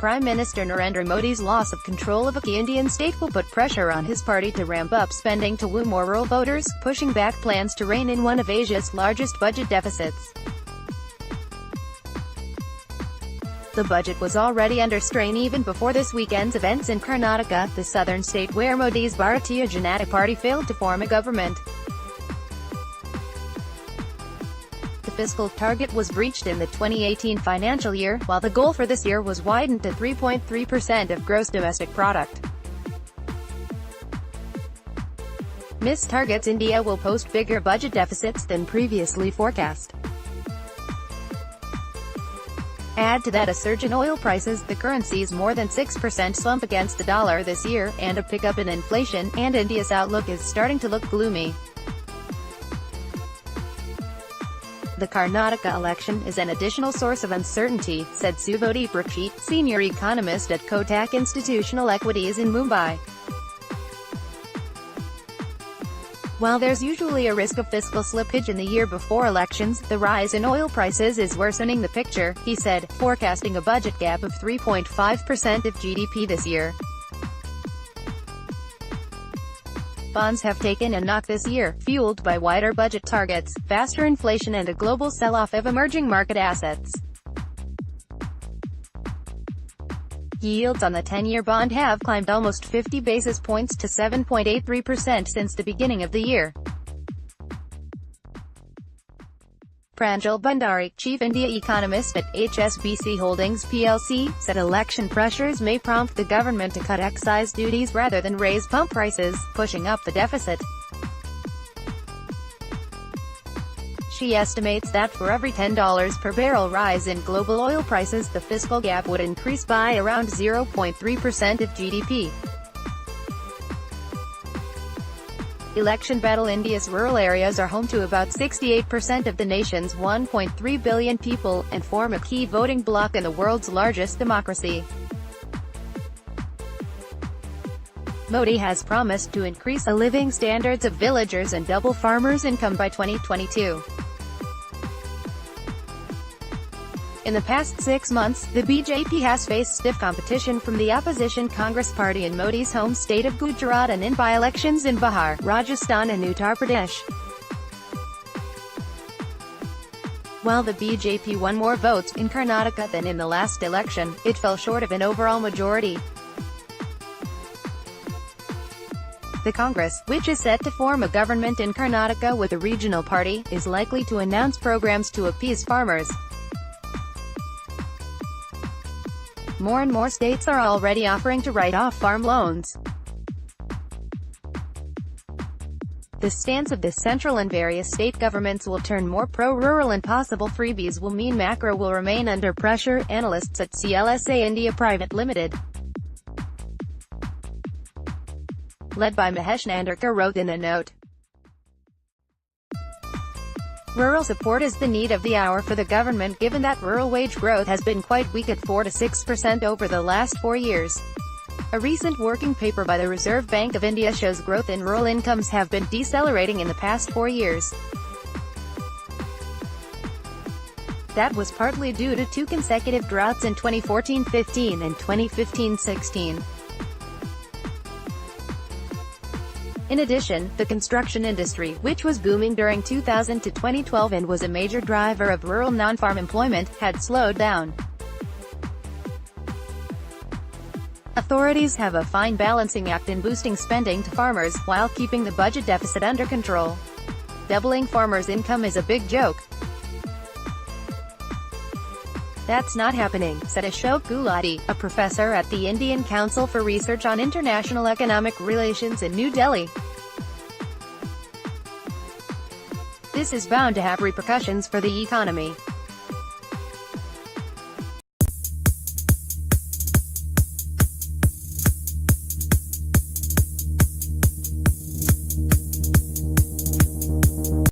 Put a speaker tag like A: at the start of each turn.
A: Prime Minister Narendra Modi's loss of control of a key Indian state will put pressure on his party to ramp up spending to woo more rural voters, pushing back plans to rein in one of Asia's largest budget deficits. The budget was already under strain even before this weekend's events in Karnataka, the southern state where Modi's Bharatiya Janata party failed to form a government. The fiscal target was breached in the 2018 financial year, while the goal for this year was widened to 3.3% of gross domestic product. Missed targets. India will post bigger budget deficits than previously forecast. Add to that a surge in oil prices, the currency's more than 6% slump against the dollar this year, and a pickup in inflation, and India's outlook is starting to look gloomy. The Karnataka election is an additional source of uncertainty, said Suvoti Prakshit, senior economist at Kotak Institutional Equities in Mumbai. While there's usually a risk of fiscal slippage in the year before elections, the rise in oil prices is worsening the picture, he said, forecasting a budget gap of 3.5% of GDP this year. Bonds have taken a knock this year, fueled by wider budget targets, faster inflation and a global sell-off of emerging market assets. Yields on the 10-year bond have climbed almost 50 basis points to 7.83% since the beginning of the year. Pranjal Bhandari, chief India economist at HSBC Holdings plc, said election pressures may prompt the government to cut excise duties rather than raise pump prices, pushing up the deficit. She estimates that for every $10 per barrel rise in global oil prices, the fiscal gap would increase by around 0.3% of GDP. Election battle. India's rural areas are home to about 68% of the nation's 1.3 billion people, and form a key voting bloc in the world's largest democracy. Modi has promised to increase the living standards of villagers and double farmers' income by 2022. In the past 6 months, the BJP has faced stiff competition from the opposition Congress party in Modi's home state of Gujarat and in by-elections in Bihar, Rajasthan and Uttar Pradesh. While the BJP won more votes in Karnataka than in the last election, it fell short of an overall majority. The Congress, which is set to form a government in Karnataka with a regional party, is likely to announce programs to appease farmers. More and more states are already offering to write off farm loans. The stance of the central and various state governments will turn more pro-rural, and possible freebies will mean macro will remain under pressure, analysts at CLSA India Private Limited, led by Mahesh Nandarkar, wrote in a note. Rural support is the need of the hour for the government given that rural wage growth has been quite weak at 4 to 6% over the last 4 years. A recent working paper by the Reserve Bank of India shows growth in rural incomes have been decelerating in the past 4 years. That was partly due to 2 consecutive droughts in 2014-15 and 2015-16. In addition, the construction industry, which was booming during 2000 to 2012 and was a major driver of rural non-farm employment, had slowed down. Authorities have a fine balancing act in boosting spending to farmers, while keeping the budget deficit under control. Doubling farmers' income is a big joke. That's not happening, said Ashok Gulati, a professor at the Indian Council for Research on International Economic Relations in New Delhi. This is bound to have repercussions for the economy.